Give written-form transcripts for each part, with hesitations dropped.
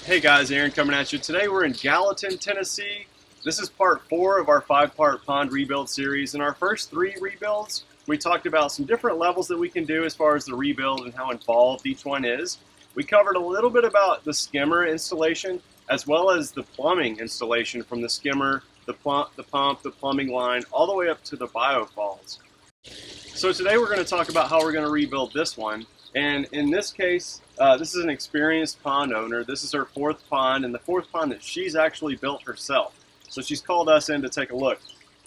Hey guys, Aaron coming at you. Today we're in Gallatin, Tennessee. This is part 4 of our 5-part pond rebuild series. In our first 3 rebuilds, we talked about some different levels that we can do as far as the rebuild and how involved each one is. We covered a little bit about the skimmer installation as well as the plumbing installation from the skimmer, the pump, the plumbing line, all the way up to the biofalls. So today we're going to talk about how we're going to rebuild this one. And in this case, this is an experienced pond owner. This is her 4th pond, and the 4th pond that she's actually built herself. So she's called us in to take a look.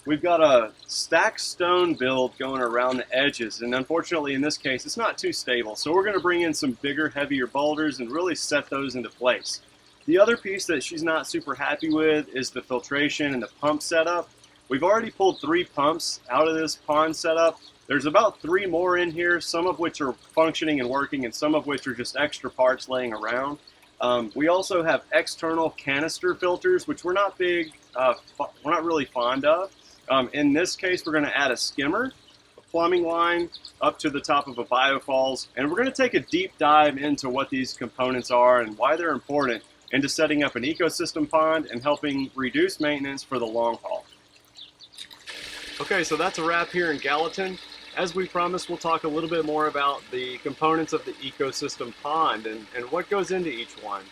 We've got a stacked stone build going around the edges, and unfortunately in this case it's not too stable. So we're going to bring in some bigger, heavier boulders and really set those into place. The other piece that she's not super happy with is the filtration and the pump setup. We've already pulled 3 pumps out of this pond setup. There's about 3 more in here, some of which are functioning and working and some of which are just extra parts laying around. We also have external canister filters, which we're not really fond of. In this case, we're going to add a skimmer, a plumbing line up to the top of a biofalls, and we're going to take a deep dive into what these components are and why they're important into setting up an ecosystem pond and helping reduce maintenance for the long haul. Okay, so that's a wrap here in Gallatin. As we promised, we'll talk a little bit more about the components of the ecosystem pond and what goes into each one.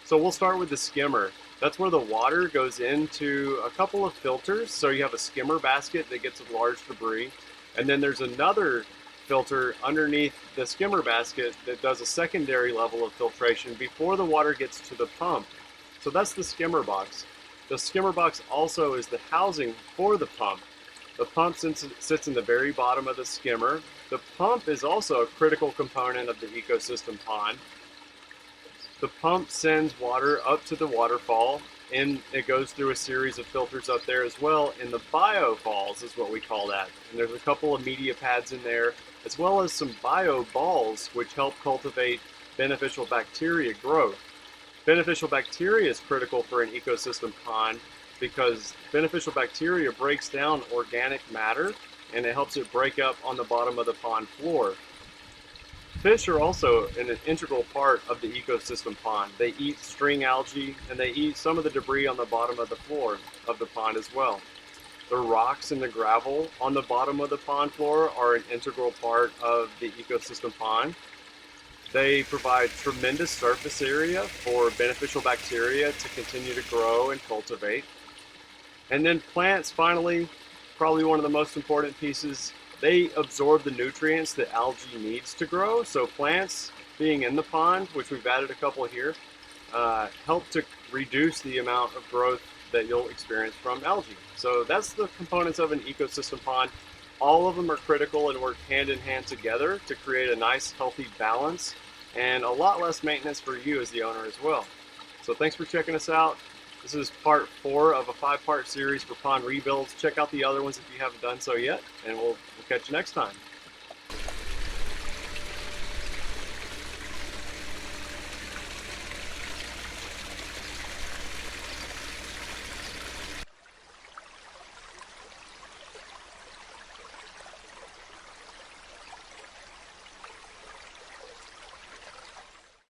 So we'll start with the skimmer. That's where the water goes into a couple of filters. So you have a skimmer basket that gets large debris, and then there's another filter underneath the skimmer basket that does a secondary level of filtration before the water gets to the pump. So that's the skimmer box. The skimmer box also is the housing for the pump. The pump sits in the very bottom of the skimmer. The pump is also a critical component of the ecosystem pond. The pump sends water up to the waterfall, and it goes through a series of filters up there as well. And the biofalls is what we call that. And there's a couple of media pads in there, as well as some bio balls, which help cultivate beneficial bacteria growth. Beneficial bacteria is critical for an ecosystem pond because beneficial bacteria breaks down organic matter and it helps it break up on the bottom of the pond floor. Fish are also an integral part of the ecosystem pond. They eat string algae and they eat some of the debris on the bottom of the floor of the pond as well. The rocks and the gravel on the bottom of the pond floor are an integral part of the ecosystem pond. They provide tremendous surface area for beneficial bacteria to continue to grow and cultivate. And then plants, finally, probably one of the most important pieces, they absorb the nutrients that algae needs to grow. So plants being in the pond, which we've added a couple here, help to reduce the amount of growth that you'll experience from algae. So that's the components of an ecosystem pond. All of them are critical and work hand in hand together to create a nice, healthy balance and a lot less maintenance for you as the owner as well. So thanks for checking us out. This is part 4 of a 5-part series for pond rebuilds. Check out the other ones if you haven't done so yet, and we'll catch you next time.